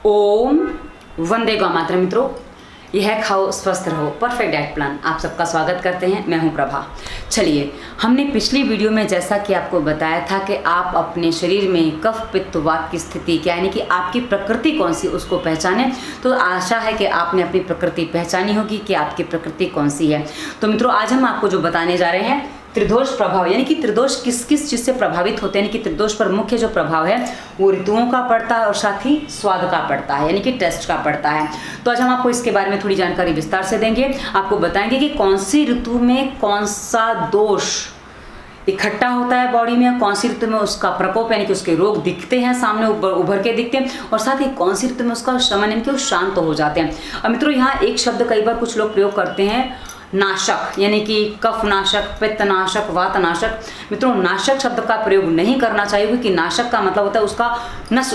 ओम वंदे गौ मातरम। मित्रों, यह खाओ स्वस्थ रहो परफेक्ट डाइट प्लान आप सबका स्वागत करते हैं। मैं हूं प्रभा। चलिए, हमने पिछली वीडियो में जैसा कि आपको बताया था कि आप अपने शरीर में कफ पित्त वात की स्थिति क्या यानी कि आपकी प्रकृति कौन सी उसको पहचानें। तो आशा है कि आपने अपनी प्रकृति पहचानी होगी कि आपकी प्रकृति कौन सी है। तो मित्रों, आज हम आपको जो बताने जा रहे हैं त्रिदोष प्रभाव, यानी कि त्रिदोष किस किस चीज़ से प्रभावित होते हैं। यानी कि त्रिदोष पर मुख्य जो प्रभाव है वो ऋतुओं का पड़ता है और साथ ही स्वाद का पड़ता है, यानी कि टेस्ट का पड़ता है। तो आज हम आपको इसके बारे में थोड़ी जानकारी विस्तार से देंगे। आपको बताएंगे कि कौन सी ऋतु में कौन सा दोष इकट्ठा होता है बॉडी में, कौन सी ऋतु में उसका प्रकोप यानी कि उसके रोग दिखते हैं, सामने उभर के दिखते हैं, और साथ ही कौन सी ऋतु में उसका शमन यानी कि वो शांत हो जाते हैं। अब मित्रों, यहाँ एक शब्द कई बार कुछ लोग प्रयोग करते हैं, नाशक, यानी कि कफ नाशक, पित्त नाशक, वात नाशक। मित्रों, नाशक शब्द का प्रयोग नहीं करना चाहिए, क्योंकि नाशक का मतलब होता है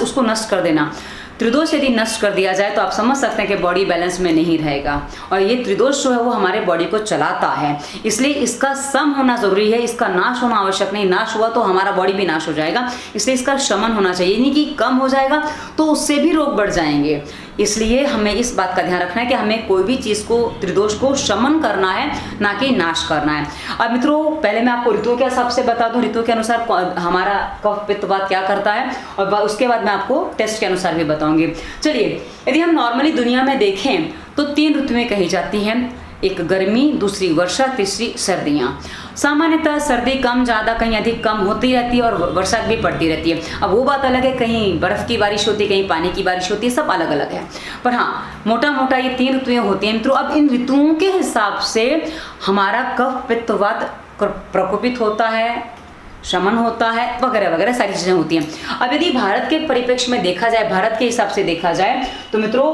उसको नष्ट कर देना। त्रिदोष यदि नष्ट कर दिया जाए तो आप समझ सकते हैं कि बॉडी बैलेंस में नहीं रहेगा, और ये त्रिदोष जो है वो हमारे बॉडी को चलाता है। इसलिए इसका सम होना जरूरी है, इसका नाश होना आवश्यक नहीं। नाश हुआ तो हमारा बॉडी भी नाश हो जाएगा, इसलिए इसका शमन होना चाहिए, यानी कि कम हो जाएगा तो उससे भी रोग बढ़ जाएंगे। इसलिए हमें इस बात का ध्यान रखना है कि हमें कोई भी चीज़ को, त्रिदोष को शमन करना है, ना कि नाश करना है। अब मित्रों, पहले मैं आपको ऋतुओं के हिसाब से बता दूं, ऋतुओं के अनुसार हमारा कफ पित्त वात क्या करता है, और उसके बाद मैं आपको टेस्ट के अनुसार भी बताऊंगी। चलिए, यदि हम नॉर्मली दुनिया में देखें तो 3 ऋतुएं कही जाती हैं, एक गर्मी, दूसरी वर्षा, तीसरी सर्दियाँ। सामान्यतः सर्दी कम ज़्यादा कहीं अधिक कम होती रहती है और वर्षा भी पड़ती रहती है। अब वो बात अलग है, कहीं बर्फ़ की बारिश होती है, कहीं पानी की बारिश होती है, सब अलग अलग है। पर हाँ, मोटा मोटा ये 3 ऋतुएं होती हैं मित्रों। अब इन ऋतुओं के हिसाब से हमारा कफ पित्त वात प्रकोपित होता है, शमन होता है, वगैरह वगैरह सारी चीज़ें होती हैं। अब यदि भारत के परिप्रेक्ष्य में देखा जाए, भारत के हिसाब से देखा जाए तो मित्रों,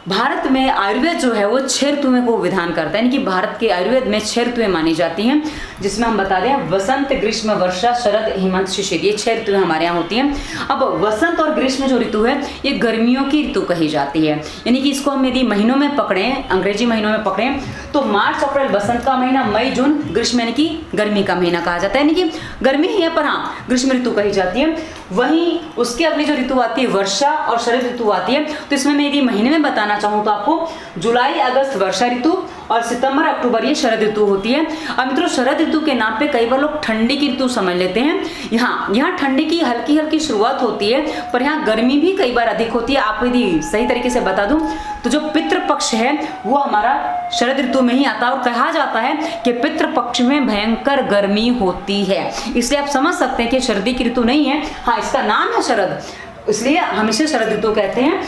भारत में आयुर्वेद जो है वो 6 ऋतुओं को विधान करता है, यानी कि भारत के आयुर्वेद में 6 ऋतुएं मानी जाती हैं, जिसमें हम बता दें वसंत, ग्रीष्म, वर्षा, शरद, हेमंत, शिशिर, ये 6 ऋतुएं हमारे यहाँ होती हैं। अब वसंत और ग्रीष्म जो ऋतु है ये गर्मियों की ऋतु कही जाती है, यानी कि इसको हम यदि महीनों में पकड़ें, अंग्रेजी महीनों में पकड़ें तो मार्च अप्रैल वसंत का महीना, मई जून ग्रीष्म यानी कि गर्मी का महीना कहा जाता है, यानी कि गर्मी ही है पर हाँ ग्रीष्म ऋतु कही जाती है। वहीं उसके अगली जो ऋतु आती है वर्षा और शरद ऋतु आती है। तो इसमें मैं यदि महीने में बताना चाहूँ तो आपको जुलाई अगस्त वर्षा ऋतु और सितंबर अक्टूबर ये शरद ऋतु होती है। अब मित्रों, शरद ऋतु के नाम पे कई बार लोग ठंडी की ऋतु समझ लेते हैं। यहाँ ठंडी की हल्की हल्की शुरुआत होती है, पर यहाँ गर्मी भी कई बार अधिक होती है। आपको यदि सही तरीके से बता दूं तो जो पितृपक्ष है वो हमारा शरद ऋतु में ही आता है, और कहा जाता है कि पितृपक्ष में भयंकर गर्मी होती है। इसलिए आप समझ सकते हैं कि शरदी की ऋतु नहीं है, हाँ इसका नाम है शरद, इसलिए हम इसे शरद ऋतु कहते हैं।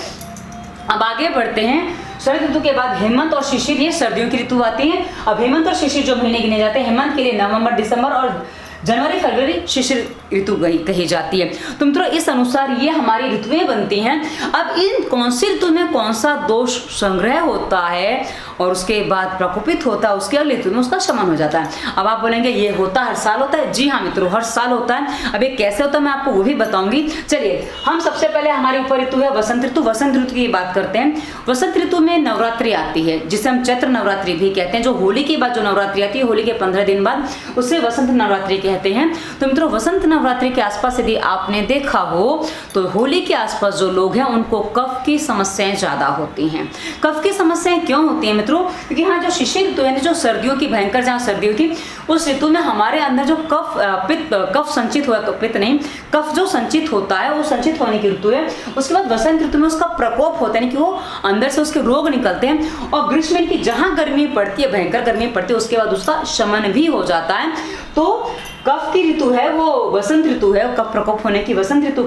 अब आगे बढ़ते हैं। शरद ऋतु के बाद हेमंत और शिशिर, ये सर्दियों की ऋतु आती है। अब हेमंत और शिशिर जो महीने गिने जाते हैं, हेमंत के लिए नवंबर, दिसंबर और जनवरी, फरवरी शिशिर ऋतु कही जाती है। तो मित्रों, इस अनुसार ये हमारी ऋतुएं बनती हैं। अब इन कौन सी ऋतु में कौन सा दोष संग्रह होता है और उसके बाद प्रकोपित होता है, उसके अगली ऋतु में उसका शमन हो जाता है। अब आप बोलेंगे ये होता हर साल होता है? जी हाँ मित्रों, हर साल होता है। अब ये कैसे होता है मैं आपको वो भी बताऊंगी। चलिए, हम सबसे पहले हमारे ऊपर ऋतु है वसंत ऋतु। वसंत ऋतु की बात करते हैं। वसंत ऋतु में नवरात्रि आती है, जिसे हम चैत्र नवरात्रि भी कहते हैं। जो होली के बाद जो नवरात्रि आती है, होली के 15 दिन बाद, उसे वसंत नवरात्रि कहते हैं। तो मित्रों, वसंत नवरात्रि के आसपास यदि आपने देखा हो तो होली के आसपास जो लोग हैं उनको कफ की समस्याएं ज्यादा होती हैं। कफ की समस्याएं क्यों होती हैं मित्रों? क्योंकि हाँ, जो शिशिर ऋतु यानी जो सर्दियों की भयंकर जहाँ सर्दी होती है, उस ऋतु में हमारे अंदर जो कफ संचित हुआ, पित्त नहीं, कफ जो संचित होता है वो संचित होने की ऋतु है। उसके बाद वसंत ऋतु में उसका प्रकोप होता है, कि वो अंदर से उसके रोग निकलते हैं। और ग्रीष्म यानी कि जहाँ गर्मी पड़ती है, भयंकर गर्मी पड़ती है, उसके बाद उसका शमन भी हो जाता है। तो कफ की ऋतु है वो वसंत ऋतु है, कफ प्रकोप होने की वसंत ऋतु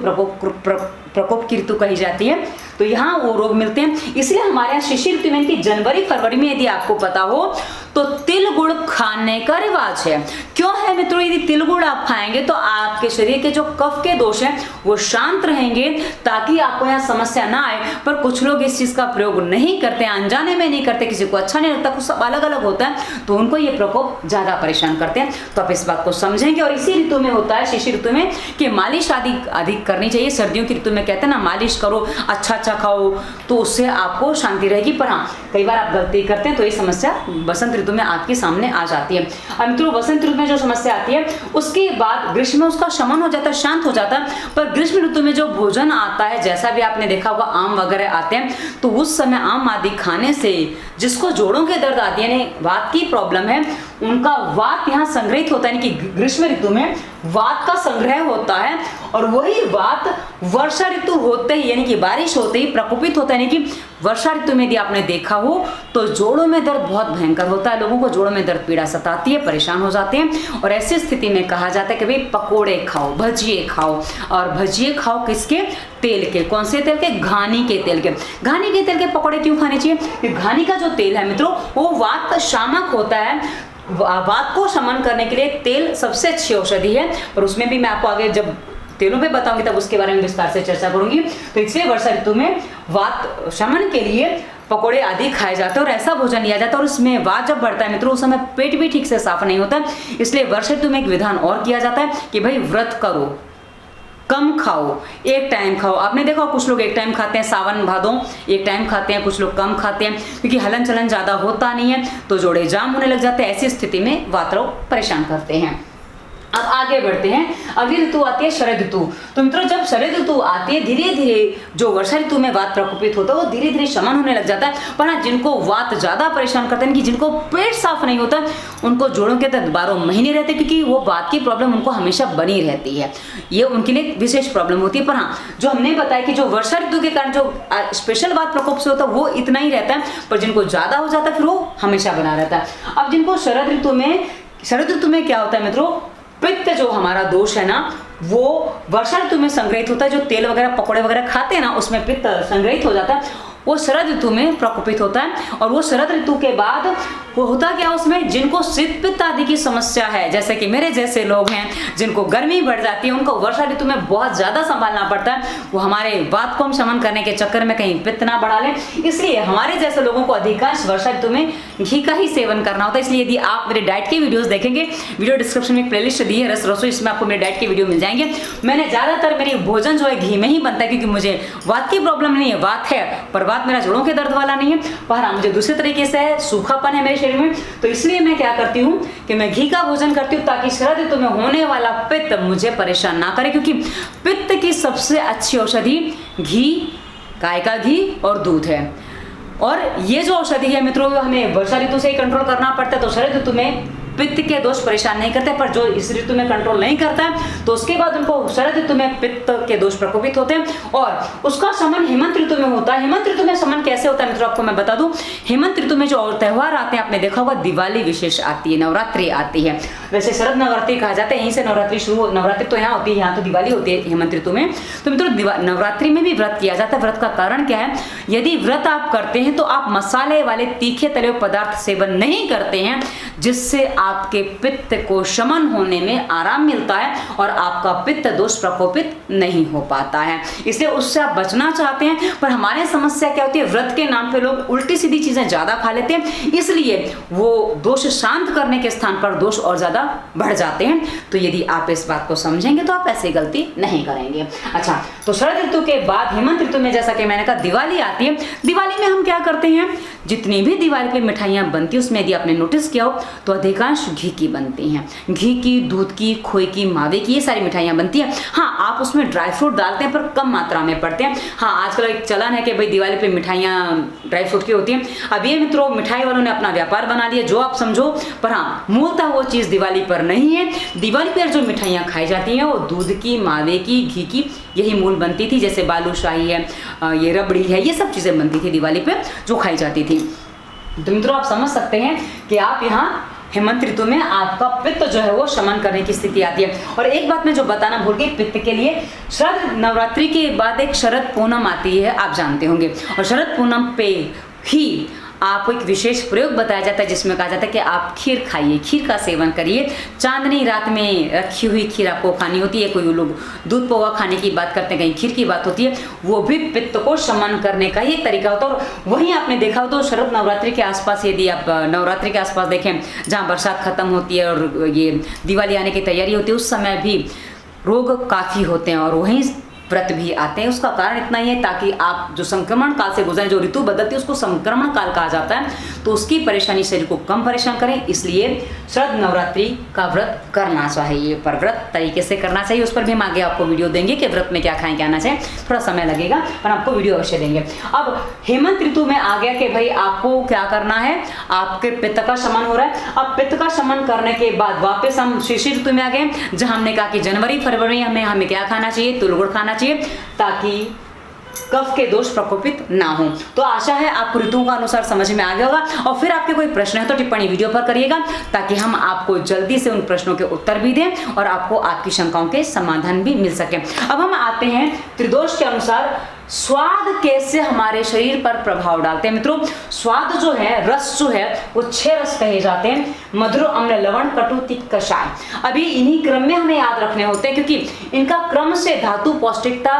प्रकोप की ऋतु कही जाती है। तो यहाँ वो रोग मिलते हैं। इसलिए हमारे यहाँ शिशिर ऋतु में कि जनवरी फरवरी में यदि आपको पता हो तो तिल गुड़ खाने का रिवाज है। क्यों है मित्रों? यदि तिल गुड़ आप खाएंगे तो आपके शरीर के जो कफ के दोष हैं वो शांत रहेंगे, ताकि आपको यहाँ समस्या ना आए। पर कुछ लोग इस चीज का प्रयोग नहीं करते, अनजाने में नहीं करते, किसी को अच्छा नहीं लगता, कुछ सब अलग अलग होता है, तो उनको ये प्रकोप ज्यादा परेशान करते हैं। तो आप इस बात को समझेंगे। और इसी ऋतु में होता है, शिशिर ऋतु में, कि मालिश आदि अधिक करनी चाहिए। सर्दियों की ऋतु में कहते हैं ना, मालिश करो, अच्छा खाओ, तो उससे आपको शांति रहेगी। पर हाँ, कई बार आप गलती करते हैं तो ये समस्या वसंत ऋतु में आपके सामने आ जाती है। अब मित्रों वसंत ऋतु में जो समस्या आती है उसके बाद ग्रीष्म में उसका शमन हो जाता है, शांत हो जाता है। पर ग्रीष्म ऋतु में जो भोजन आता है, जैसा भी आपने देखा होगा आम वगैरह आते हैं, तो उस समय आम आदि खाने से जिसको जोड़ों के दर्द आती है, यानी वात की प्रॉब्लम है, उनका वात यहाँ संग्रहित होता है, यानी कि ग्रीष्म ऋतु में वात का संग्रह होता है। और वही वात वर्षा ऋतु होते ही, यानी कि बारिश होते ही प्रकोपित होता है। यानी कि वर्षा ऋतु में यदि आपने देखा हो तो जोड़ों में दर्द बहुत भयंकर होता है, लोगों को जोड़ों में दर्द पीड़ा सताती है, परेशान हो जाते हैं। और ऐसी स्थिति में कहा जाता है कि भाई पकोड़े खाओ, भजिए खाओ। और भजिए खाओ किसके? तेल के। कौन से तेल के? घानी के तेल के। घानी के तेल के पकोड़े क्यों खाने चाहिए? क्योंकि घानी का जो तेल है मित्रों वो वात शामक होता है, वात को शमन करने के लिए तेल सबसे अच्छी औषधि है। और उसमें भी मैं आपको आगे जब तेलों पे बताऊंगी तब उसके बारे में विस्तार से चर्चा करूंगी। तो इसलिए वर्षा ऋतु में वात शमन के लिए पकोड़े आदि खाए जाते हैं और ऐसा भोजन लिया जाता है। और इसमें वात जब बढ़ता है मित्रों उस समय पेट भी ठीक से साफ नहीं होता, इसलिए वर्षा ऋतु में एक विधान और किया जाता है कि भाई व्रत करो, कम खाओ, एक टाइम खाओ। आपने देखा कुछ लोग एक टाइम खाते हैं, सावन भादों एक टाइम खाते हैं, कुछ लोग कम खाते हैं, क्योंकि हलन चलन ज्यादा होता नहीं है तो जोड़े जाम होने लग जाते हैं। ऐसी स्थिति में वात रोग परेशान करते हैं। अब आगे बढ़ते हैं, अगली ऋतु आती है शरद ऋतु। तो मित्रों जब शरद ऋतु आती है धीरे धीरे जो वर्षा ऋतु में वात प्रकोपित होता है वो धीरे धीरे शमन होने लग जाता है। पर हाँ, जिनको वात ज्यादा परेशान करते हैं कि जिनको पेट साफ नहीं होता उनको जोड़ों के दर्द 12 महीने रहते, क्योंकि वो वात की प्रॉब्लम उनको हमेशा बनी रहती है, ये उनके लिए विशेष प्रॉब्लम होती है। पर हाँ, जो हमने बताया कि जो वर्षा ऋतु के कारण जो स्पेशल वात प्रकोप से होता है वो इतना ही रहता है, पर जिनको ज्यादा हो जाता है फिर वो हमेशा बना रहता है। अब जिनको शरद ऋतु में क्या होता है मित्रों, पित्त जो हमारा दोष है ना वो वर्षा ऋतु में संग्रहित होता है। जो तेल वगैरह पकोड़े वगैरह खाते हैं ना उसमें पित्त संग्रहित हो जाता है, वो शरद ऋतु में प्रकोपित होता है। और वो शरद ऋतु के बाद वो होता क्या, उसमें जिनको शीत पित्त आदि की समस्या है, जैसे कि मेरे जैसे लोग हैं जिनको गर्मी बढ़ जाती है, उनको वर्षा ऋतु में बहुत ज्यादा संभालना पड़ता है। वो हमारे वात को हम शमन करने के चक्कर में कहीं पित्त ना बढ़ा लें, इसलिए हमारे जैसे लोगों को अधिकांश वर्षा ऋतु में घी का ही सेवन करना होता है। इसलिए यदि आप मेरे डाइट की वीडियोस देखेंगे, वीडियो डिस्क्रिप्शन में एक प्लेलिस्ट दी है रस रसोई, इसमें आपको मेरे डाइट के वीडियो मिल जाएंगे। मैंने ज्यादातर मेरी भोजन जो है घी में ही बनता है, क्योंकि मुझे वात की प्रॉब्लम नहीं है, वात है पर वात मेरा जोड़ों के दर्द वाला नहीं है, पर हाँ मुझे दूसरे तरीके से है, सूखापन है मेरे शरीर में। तो इसलिए मैं क्या करती हूँ कि मैं घी का भोजन करती हूँ ताकि शरद ऋतु में होने वाला पित्त मुझे परेशान ना करे, क्योंकि पित्त की सबसे अच्छी औषधि घी, गाय का घी और दूध है। और ये जो औषधि है मित्रों हमें वर्षा ऋतु से ही कंट्रोल करना पड़ता है। तो शरद ऋतु में पित्त के दोष परेशान नहीं करते, पर जो इस ऋतु में कंट्रोल नहीं करता है तो उसके बाद उनको शरद ऋतु में पित्त के दोष प्रकोपित होते हैं। और उसका शमन हेमंत ऋतु में होता है। हेमंत ऋतु में शमन कैसे होता है मित्रों आपको मैं बता दूं। हेमंत ऋतु में जो और त्योहार आते हैं, आपने देखा होगा दिवाली विशेष आती है, नवरात्रि आती है। वैसे शरद नवरात्रि कहा जाता है, यहीं से नवरात्रि शुरू, नवरात्रि तो यहाँ होती है, यहाँ तो दिवाली होती है हेमंत ऋतु में। तो मित्रों नवरात्रि में भी व्रत किया जाता है। व्रत का कारण क्या है, यदि व्रत आप करते हैं तो आप मसाले वाले तीखे तले हुए पदार्थ सेवन नहीं करते हैं, जिससे आपके पित्त को शमन होने में आराम मिलता है और आपका पित्त दोष प्रकोपित नहीं हो पाता है। इसलिए उससे आप बचना चाहते हैं। पर हमारे समस्या क्या होती है, व्रत के नाम पे लोग उल्टी सीधी चीजें ज्यादा खा लेते हैं, इसलिए वो दोष शांत करने के स्थान पर दोष और ज्यादा बढ़ जाते हैं। तो यदि आप इस बात को समझेंगे तो आप ऐसी गलती नहीं करेंगे। अच्छा, तो शरद ऋतु के बाद हेमंत ऋतु में जैसा कि मैंने कहा दिवाली आती है। दिवाली में हम क्या करते हैं, जितनी भी दिवाली पे मिठाइयाँ बनती है उसमें यदि आपने नोटिस किया हो तो अधिकांश घी की बनती हैं। घी की, दूध की, खोए की, मावे की, ये सारी मिठाइयाँ बनती हैं। हाँ, आप उसमें ड्राई फ्रूट डालते हैं पर कम मात्रा में पड़ते हैं। हाँ, आजकल एक चलन है कि भाई दिवाली पे मिठाइयाँ ड्राई फ्रूट की होती हैं। अब ये मित्रों मिठाई वालों ने अपना व्यापार बना लिया, जो आप समझो, पर हाँ मूलतः वो चीज़ दिवाली पर नहीं है। दिवाली पर जो मिठाइयाँ खाई जाती हैं वो दूध की, मावे की, घी की, यही मूल बनती थी। जैसे बालूशाही है, ये रबड़ी है, ये सब चीज़ें बनती थी दिवाली पे जो खाई जाती थी। तो मित्रों आप समझ सकते हैं कि आप यहाँ हेमंत ऋतु में आपका पित्त जो है वो शमन करने की स्थिति आती है। और एक बात मैं जो बताना भूल गई पित्त के लिए, शरद नवरात्रि के बाद एक शरद पूनम आती है, आप जानते होंगे। और शरद पूनम पे ही आपको एक विशेष प्रयोग बताया जाता है जिसमें कहा जाता है कि आप खीर खाइए, खीर का सेवन करिए। चांदनी रात में रखी हुई खीर आपको खानी होती है। कोई लोग दूध पोहा खाने की बात करते हैं, कहीं खीर की बात होती है, वो भी पित्त को शमन करने का ही एक तरीका होता है। और वहीं आपने देखा हो तो शरद नवरात्रि के आसपास, यदि आप नवरात्रि के आसपास देखें जहाँ बरसात खत्म होती है और ये दिवाली आने की तैयारी होती है, उस समय भी रोग काफ़ी होते हैं। और वहीं व्रत भी आते हैं। उसका कारण इतना ही है ताकि आप जो संक्रमण काल से गुजरे, जो ऋतु बदलती है उसको संक्रमण काल कहा जाता है, तो उसकी परेशानी शरीर को कम परेशान करें, इसलिए शरद नवरात्रि का व्रत करना चाहिए। पर व्रत तरीके से करना चाहिए, उस पर भी हम आगे आपको वीडियो देंगे कि व्रत में क्या खाएं क्या ना चाहिए, थोड़ा समय लगेगा पर आपको वीडियो अवश्य देंगे। अब हेमंत ऋतु में आ गया कि भाई आपको क्या करना है, आपके पित्त का शमन हो रहा है। अब पित्त का शमन करने के बाद वापस हम शिशिर ऋतु में आ गए, जहां हमने कहा कि जनवरी फरवरी में हमें क्या खाना चाहिए, तिलगुड़ खाना चाहिए ताकि कफ के दोष प्रकोपित ना हो। तो आशा है आपको ऋतुओं का अनुसार समझ में आ गया होगा। और फिर आपके कोई प्रश्न है तो टिप्पणी वीडियो पर करिएगा ताकि हम आपको जल्दी से उन प्रश्नों के उत्तर भी दें और आपको आपकी शंकाओं के समाधान भी मिल सके। अब हम आते हैं त्रिदोष के अनुसार स्वाद कैसे हमारे शरीर पर प्रभाव डालते हैं। मित्रों, स्वाद जो है, रस जो है, वो 6 रस कहे जाते हैं, मधुर, अम्ल, लवण, कटु, तिक्त, कषाय। अभी इन्हीं क्रम में हमें याद रखने होते हैं क्योंकि इनका क्रम से धातु पौष्टिकता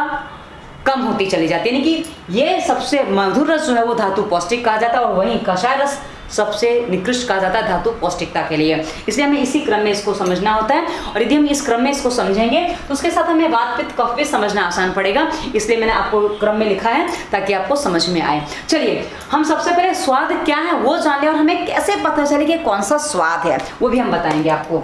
कम होती चली जाती है। यानी कि ये सबसे मधुर रस जो है वो धातु पौष्टिक कहा जाता है और वहीं कषाय रस सबसे निकृष्ट कहा जाता है धातु पौष्टिकता के लिए। इसलिए हमें इसी क्रम में इसको समझना होता है और यदि हम इस क्रम में इसको समझेंगे तो उसके साथ हमें वात पित्त कफ पित्त समझना आसान पड़ेगा। इसलिए मैंने आपको क्रम में लिखा है ताकि आपको समझ में आए। चलिए हम सबसे पहले स्वाद क्या है वो जान लें और हमें कैसे पता चले कि कौन सा स्वाद है वो भी हम बताएंगे आपको।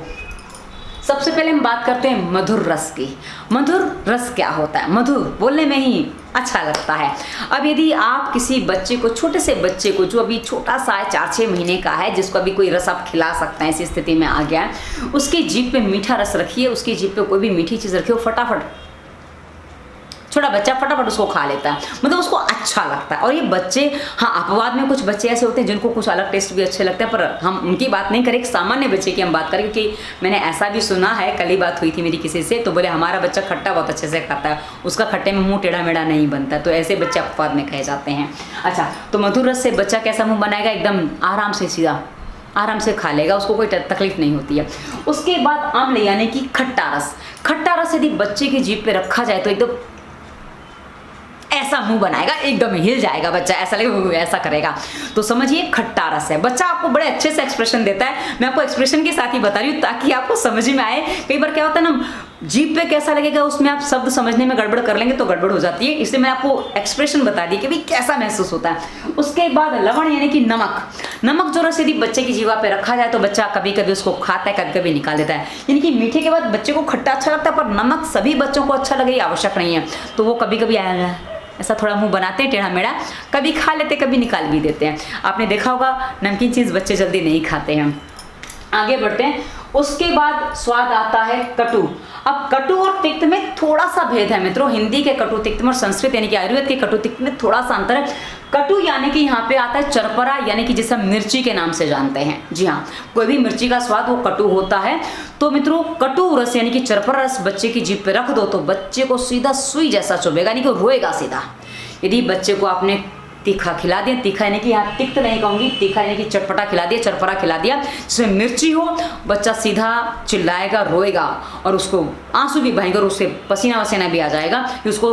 सबसे पहले हम बात करते हैं मधुर रस की। मधुर रस क्या होता है? मधुर बोलने में ही अच्छा लगता है। अब यदि आप किसी बच्चे को, छोटे से बच्चे को जो अभी छोटा सा है, 4-6 महीने का है, जिसको अभी कोई रस आप खिला सकते हैं, ऐसी स्थिति में आ गया है, उसकी जीभ पे मीठा रस रखिए, उसकी जीभ पे कोई भी मीठी चीज़ रखिए, वो फटाफट, छोटा बच्चा फटाफट उसको खा लेता है, मतलब उसको अच्छा लगता है। और ये बच्चे, हाँ अपवाद में कुछ बच्चे ऐसे होते हैं जिनको कुछ अलग टेस्ट भी अच्छे लगते हैं, पर हम उनकी बात नहीं करें, एक सामान्य बच्चे की हम बात करें। क्योंकि मैंने ऐसा भी सुना है, कल ही बात हुई थी मेरी किसी से, तो बोले हमारा बच्चा खट्टा बहुत अच्छे से खाता है, उसका खट्टे में मुंह टेढ़ा मेढ़ा नहीं बनता। तो ऐसे बच्चे अपवाद में कहे जाते हैं। अच्छा, तो मधुर रस से बच्चा कैसा मुँह बनाएगा? एकदम आराम से, सीधा आराम से खा लेगा, उसको कोई तकलीफ नहीं होती है। उसके बाद आम्ल यानी कि खट्टा रस। खट्टा रस यदि बच्चे की जीभ पे रखा जाए तो एकदम ऐसा मुंह बनाएगा, एकदम हिल जाएगा बच्चा, ऐसा लगेगा ऐसा करेगा, तो समझिए खट्टा रस है। बच्चा आपको बड़े अच्छे से एक्सप्रेशन देता है, मैं आपको एक्सप्रेशन के साथ ही बता रही हूँ ताकि आपको समझ में आए। कई बार क्या होता है ना, जीभ पे कैसा लगेगा उसमें आप शब्द समझने में गड़बड़ कर लेंगे तो गड़बड़ हो जाती है, इसलिए मैं आपको एक्सप्रेशन बता दी कि भाई कैसा महसूस होता है। उसके बाद लवण यानी कि नमक। नमक जो रस यदि बच्चे की जीवा पे रखा जाए तो बच्चा कभी कभी उसको खाता है, कभी कभी निकाल देता है। यानी कि मीठे के बाद बच्चे को खट्टा अच्छा लगता है, पर नमक सभी बच्चों को अच्छा लगे ये आवश्यक नहीं है, तो वो कभी कभी आएगा ऐसा थोड़ा मुंह बनाते हैं टेढ़ा मेढ़ा, कभी खा लेते कभी निकाल भी देते हैं। आपने देखा होगा नमकीन चीज़ बच्चे जल्दी नहीं खाते हैं। आगे बढ़ते हैं। उसके बाद स्वाद आता है कटु। अब कटु और तिक्त में थोड़ा सा भेद है मित्रों, हिंदी के कटु तिक्त में और संस्कृत यानी कि आयुर्वेद के कटु तिक्त में थोड़ा सा अंतर है। कटु यानी कि यहाँ पे आता है चरपरा, यानी कि जिसे हम मिर्ची के नाम से जानते हैं। जी हाँ, कोई भी मिर्ची का स्वाद वो कटु होता है। तो मित्रों कटु रस यानी कि चरपरा रस बच्चे की जीभ पे रख दो तो बच्चे को सीधा सुई जैसा चुभेगा, यानी कि रोएगा सीधा। यदि बच्चे को आपने तीखा खिला दिया, तीखा यानी कि यहाँ तिक्त नहीं कहूँगी, तीखा यानी कि चटपटा खिला दिया, चरपरा खिला दिया जिसमें मिर्ची हो, बच्चा सीधा चिल्लाएगा, रोएगा और उसको आंसू भी बहेंगे और उससे पसीना वसीना भी आ जाएगा कि उसको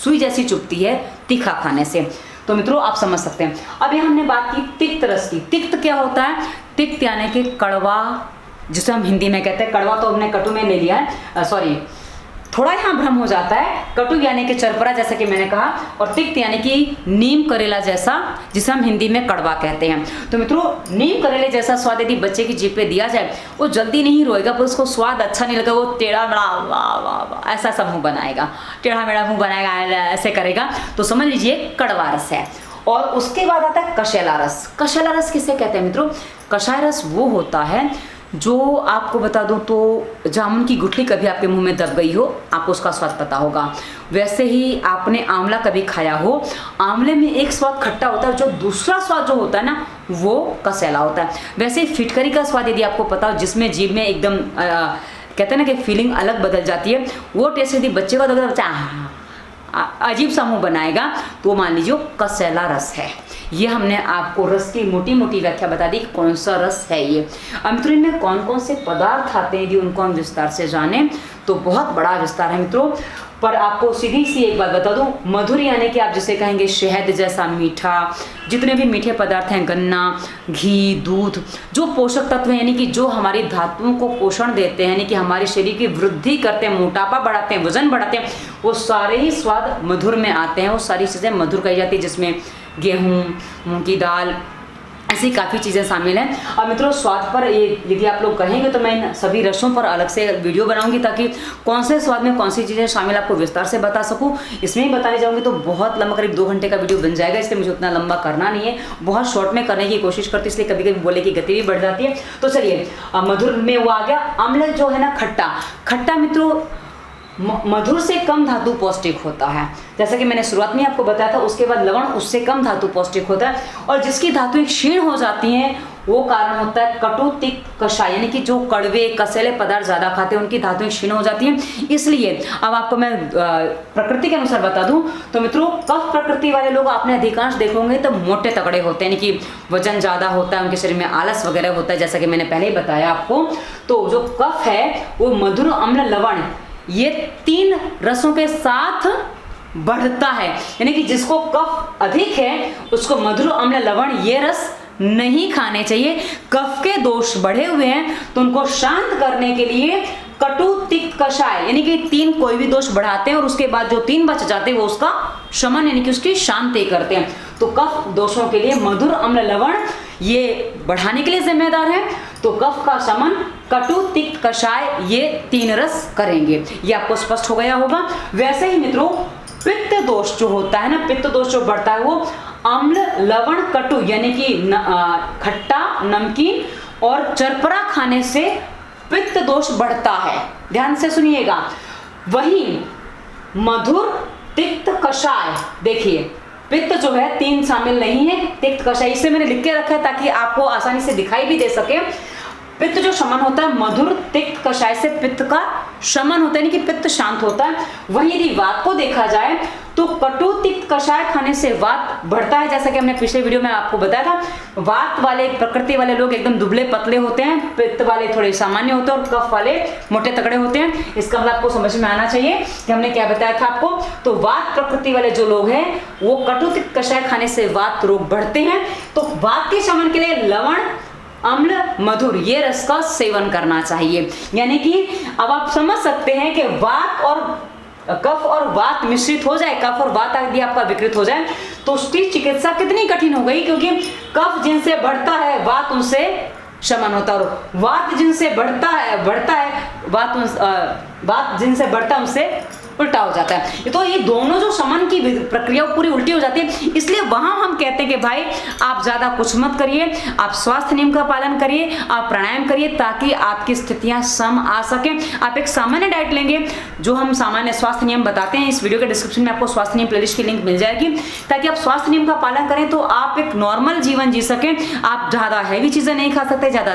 सुई जैसी चुभती है तीखा खाने से। तो मित्रों आप समझ सकते हैं। अब यहाँ हमने बात की तिक्त रस की। तिक्त क्या होता है? तिक्त यानी कि कड़वा, जिसे हम हिंदी में कहते हैं, कड़वा तो हमने कटु में ले लिया है, सॉरी थोड़ा यहाँ भ्रम हो जाता है। कटु यानी कि चरपरा जैसा कि मैंने कहा, और तिक्त यानी कि नीम करेला जैसा, जिसे हम हिंदी में कड़वा कहते हैं। तो मित्रों नीम करेले जैसा स्वाद यदि बच्चे की जीभ पे दिया जाए वो जल्दी नहीं रोएगा, पर उसको स्वाद अच्छा नहीं लगेगा, वो टेढ़ा मेढ़ा वाह वाह वाह ऐसा सब मुँह बनाएगा, टेढ़ा मेढ़ा मुँह बनाएगा, ऐसे करेगा, तो समझ लीजिए कड़वा रस है। और उसके बाद आता है कशैला रस। कशैला रस किसे कहते हैं मित्रों? कषाय रस वो होता है जो आपको बता दूं तो जामुन की गुठली कभी आपके मुंह में दब गई हो, आपको उसका स्वाद पता होगा। वैसे ही आपने आंवला कभी खाया हो, आंवले में एक स्वाद खट्टा होता है, जो दूसरा स्वाद जो होता है ना वो कसेला होता है। वैसे ही फिटकरी का स्वाद यदि आपको पता हो, जिसमें जीभ में एकदम कहते हैं ना कि फीलिंग अलग बदल जाती है, वो टेस्ट यदि बच्चे का तो बच्चा अजीब सा मुँह बनाएगा, तो मान लीजिए कसेला रस है। ये हमने आपको रस की मोटी मोटी व्याख्या बता दी कि कौन सा रस है ये। अब मित्रों इनमें कौन कौन से पदार्थ आते हैं यदि उनको हम विस्तार से जाने तो बहुत बड़ा विस्तार है मित्रों। पर आपको सीधी सी एक बात बता दूं, मधुर यानी कि आप जिसे कहेंगे शहद जैसा मीठा, जितने भी मीठे पदार्थ हैं, गन्ना, घी, दूध, जो पोषक तत्व हैं यानी कि जो हमारी धातुओं को पोषण देते हैं, यानी कि हमारे शरीर की वृद्धि करते हैं, मोटापा बढ़ाते हैं, वजन बढ़ाते हैं, वो सारे ही स्वाद मधुर में आते हैं। वो सारी चीज़ें मधुर कही जाती है, जिसमें गेहूँ, मूंग की दाल, ऐसी काफ़ी चीज़ें शामिल हैं। और मित्रों, स्वाद पर ये यदि आप लोग कहेंगे तो मैं इन सभी रसों पर अलग से वीडियो बनाऊंगी, ताकि कौन से स्वाद में कौन सी चीज़ें शामिल आपको विस्तार से बता सकूं। इसमें ही बताने जाऊंगी तो बहुत लंबा, करीब 2 घंटे का वीडियो बन जाएगा, इसलिए मुझे उतना लंबा करना नहीं है, बहुत शॉर्ट में करने की कोशिश करती हूँ, इसलिए कभी कभी बोले की गति भी बढ़ जाती है। तो चलिए, मधुर में वो आ गया। अम्ल जो है ना, खट्टा मित्रों, मधुर से कम धातु पौष्टिक होता है, जैसा कि मैंने शुरुआत में आपको बताया था। उसके बाद लवण, उससे कम धातु पौष्टिक होता है, और जिसकी धातुएं क्षीण हो जाती हैं वो कारण होता है कटु तिक्त कषाय, यानी कि जो कड़वे कसेले पदार्थ ज्यादा खाते हैं उनकी धातुएं क्षीण हो जाती हैं। इसलिए अब आपको मैं प्रकृति के अनुसार बता दूं तो मित्रों, कफ प्रकृति वाले लोग आपने अधिकांश देखोगे तो मोटे तगड़े होते हैं, यानी कि वजन ज्यादा होता है, उनके शरीर में आलस वगैरह होता है, जैसा कि मैंने पहले ही बताया आपको। तो जो कफ है वो मधुर, अम्ल, लवण, ये 3 रसों के साथ बढ़ता है, यानी कि जिसको कफ अधिक है उसको मधुर, अम्ल, लवण ये रस नहीं खाने चाहिए। कफ के दोष बढ़े हुए हैं तो उनको शांत करने के लिए कटु तिक्त कषाय, यानी कि 3 कोई भी दोष बढ़ाते हैं और उसके बाद जो 3 बच जाते हैं वो उसका शमन, यानी कि उसकी शांति करते हैं। तो कफ दोषों के लिए मधुर, अम्ल, लवण ये बढ़ाने के लिए जिम्मेदार है, तो कफ का शमन कटु तिक्त कषाय ये 3 रस करेंगे। ये आपको स्पष्ट हो गया होगा। वैसे ही मित्रों, पित्त दोष जो होता है ना, पित्त दोष जो बढ़ता है वो अम्ल, लवण, कटु यानी कि खट्टा, नमकीन और चरपरा खाने से पित्त दोष बढ़ता है। ध्यान से सुनिएगा। वही मधुर, तिक्त, कषाय, देखिए पित्त जो है 3 शामिल नहीं है, तिक्त, कषाय इसे मैंने लिख के रखा है ताकि आपको आसानी से दिखाई भी दे सके। पित्त जो शमन होता है, मधुर, तिक्त, कषाय से पित्त का शमन होता है, यानी कि पित्त शांत होता है। वहीं यदि वात को देखा जाए तो कटु तिक्त कषाय खाने से वात बढ़ता है, जैसा कि हमने पिछले वीडियो में आपको बताया था। वात वाले प्रकृति वाले लोग एकदम दुबले पतले होते हैं, पित्त वाले थोड़े सामान्य होते हैं और कफ वाले मोटे तगड़े होते हैं। इसका मतलब आपको समझ में आना चाहिए कि हमने क्या बताया था आपको। तो वात प्रकृति वाले जो लोग हैं वो कटु तिक्त कषाय खाने से वात रोग बढ़ते हैं। तो वात के शमन के लिए लवण, अम्ल, मधुर ये रस का सेवन करना चाहिए। यानी कि अब आप समझ सकते हैं कि वात और कफ और वात मिश्रित हो जाए, कफ और वात यदि आपका विकृत हो जाए तो उसकी चिकित्सा कितनी कठिन हो गई, क्योंकि कफ जिनसे बढ़ता है वात उनसे शमन होता है, और वात जिनसे बढ़ता है वात जिनसे बढ़ता है उनसे उल्टा हो जाता है। तो ये दोनों जो शमन की प्रक्रिया पूरी उल्टी हो जाती है। इसलिए वहां हम कहते हैं कि भाई आप ज्यादा कुछ मत करिए, आप स्वास्थ्य नियम का पालन करिए, आप प्राणायाम करिए ताकि आपकी स्थितियां सम आ सके। आप एक सामान्य डाइट लेंगे, जो हम सामान्य स्वास्थ्य नियम बताते हैं, इस वीडियो के डिस्क्रिप्शन में आपको स्वास्थ्य नियम प्लेलिस्ट की लिंक मिल जाएगी, ताकि आप स्वास्थ्य नियम का पालन करें तो आप एक नॉर्मल जीवन जी सकें। आप ज्यादा हैवी चीजें नहीं खा सकते, ज्यादा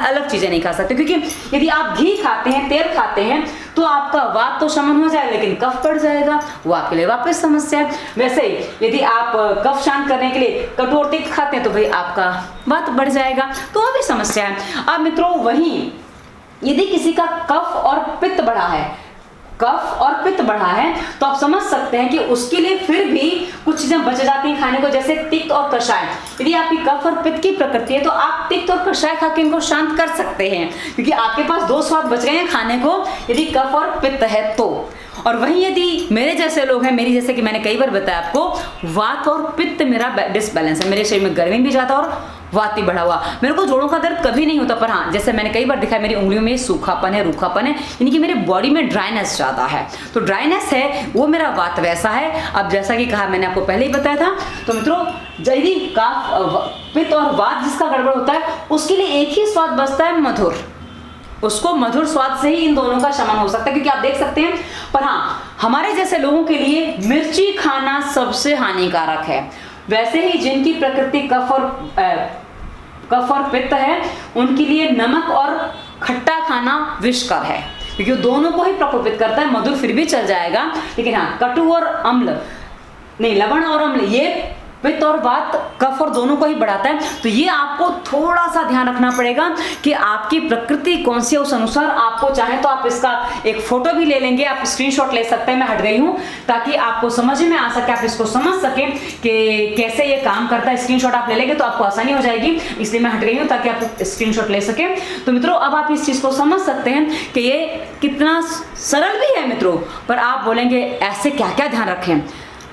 अलग चीजें नहीं खा सकते, क्योंकि यदि आप घी खाते हैं, तेल खाते हैं तो आपका वात तो शमन हो जाए लेकिन कफ बढ़ जाएगा, वो आपके लिए वापस समस्या है। वैसे ही यदि आप कफ शांत करने के लिए कटु और तिक्त खाते हैं तो भाई आपका वात बढ़ जाएगा, तो वो भी समस्या है। अब मित्रों, वहीं यदि किसी का कफ और पित्त बढ़ा है तो आप समझ सकते हैं कि उसके लिए फिर भी कुछ चीजें बच जाती हैं खाने को, जैसे तिक्त और कषाय। यदि आपकी कफ और पित्त की प्रकृति है तो आप तिक्त और कषाय खा के इनको शांत कर सकते हैं, क्योंकि आपके पास 2 स्वाद बच गए हैं खाने को यदि कफ और पित्त है तो। और वहीं यदि मेरे जैसे लोग हैं, मेरी जैसे कि मैंने कई बार बताया आपको, वात और पित्त मेरा डिसबैलेंस है, मेरे शरीर में गर्मी भी ज्यादा और वात भी बढ़ा हुआ। मेरे को जोड़ों का दर्द कभी नहीं होता, पर हाँ जैसे मैंने कई बार दिखाया मेरी उंगलियों में रूखापन है, यानी कि मेरे बॉडी में ड्राइनेस ज्यादा है। तो ड्राइनेस है वो मेरा वात वैसा है। अब जैसा कि कहा मैंने आपको पहले ही बताया था, तो मित्रों यदि पित्त और वात जिसका गड़बड़ होता है उसके लिए एक ही स्वाद बचता है, मधुर। उसको मधुर स्वाद से ही इन दोनों का शमन हो सकता है, क्योंकि आप देख सकते हैं। पर हाँ, हमारे जैसे लोगों के लिए मिर्ची खाना सबसे हानिकारक है। वैसे ही जिनकी प्रकृति कफ और पित्त है उनके लिए नमक और खट्टा खाना विषकर है, क्योंकि दोनों को ही प्रकोपित करता है। मधुर फिर भी चल जाएगा, लेकिन हाँ कटु और अम्ल नहीं, लवण और अम्ल ये पित्त और वात, कफ और दोनों को ही बढ़ाता है। तो ये आपको थोड़ा सा ध्यान रखना पड़ेगा कि आपकी प्रकृति कौन सी है, उस अनुसार आपको चाहे तो आप इसका एक फोटो भी ले लेंगे, आप स्क्रीनशॉट ले सकते हैं, मैं हट गई हूँ, ताकि आपको समझ में आ सके, आप इसको समझ सकें कि कैसे ये काम करता है। स्क्रीनशॉट आप ले लेंगे तो आपको आसानी हो जाएगी, इसलिए मैं हट गई हूँ ताकि आप स्क्रीनशॉट ले सकें। तो मित्रों अब आप इस चीज को समझ सकते हैं कि ये कितना सरल भी है मित्रों, पर आप बोलेंगे ऐसे क्या क्या ध्यान रखें।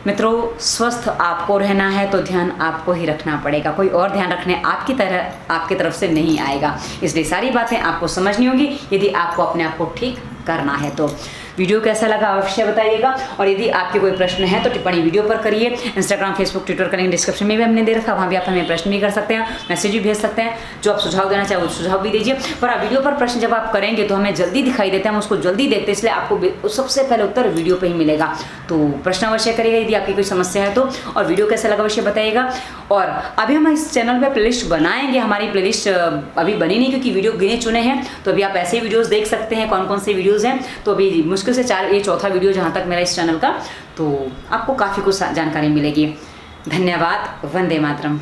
मित्रों स्वस्थ आपको रहना है तो ध्यान आपको ही रखना पड़ेगा, कोई और ध्यान रखने आपकी तरफ से नहीं आएगा। इसलिए सारी बातें आपको समझनी होगी यदि आपको अपने आप को ठीक करना है। तो वीडियो कैसा लगा अवश्य बताइएगा, और यदि आपके कोई प्रश्न है तो टिप्पणी वीडियो पर करिए। इंस्टाग्राम, फेसबुक, ट्विटर का लिंक डिस्क्रिप्शन में भी हमने दे रखा, वहाँ भी आप हमें प्रश्न भी कर सकते हैं, मैसेज भी भेज सकते हैं, जो आप सुझाव देना चाहे वो सुझाव भी दीजिए। पर आप वीडियो पर प्रश्न जब आप करेंगे तो हमें जल्दी दिखाई देते हैं, हम उसको जल्दी देखते हैं, इसलिए आपको सबसे पहले उत्तर वीडियो पर ही मिलेगा। तो प्रश्न अवश्य करिएगा यदि आपकी कोई समस्या है तो, और वीडियो कैसा लगा अवश्य बताइएगा। और अभी हम इस चैनल पर प्लेलिस्ट बनाएंगे, हमारी प्लेलिस्ट अभी बनी नहीं क्योंकि वीडियो गिने चुने हैं, तो अभी आप ऐसे ही वीडियोज़ देख सकते हैं कौन कौन से वीडियोज़ हैं। तो अभी मुश्किल से ये चौथा वीडियो जहाँ तक मेरा इस चैनल का, तो आपको काफ़ी कुछ जानकारी मिलेगी। धन्यवाद। वंदे मातरम।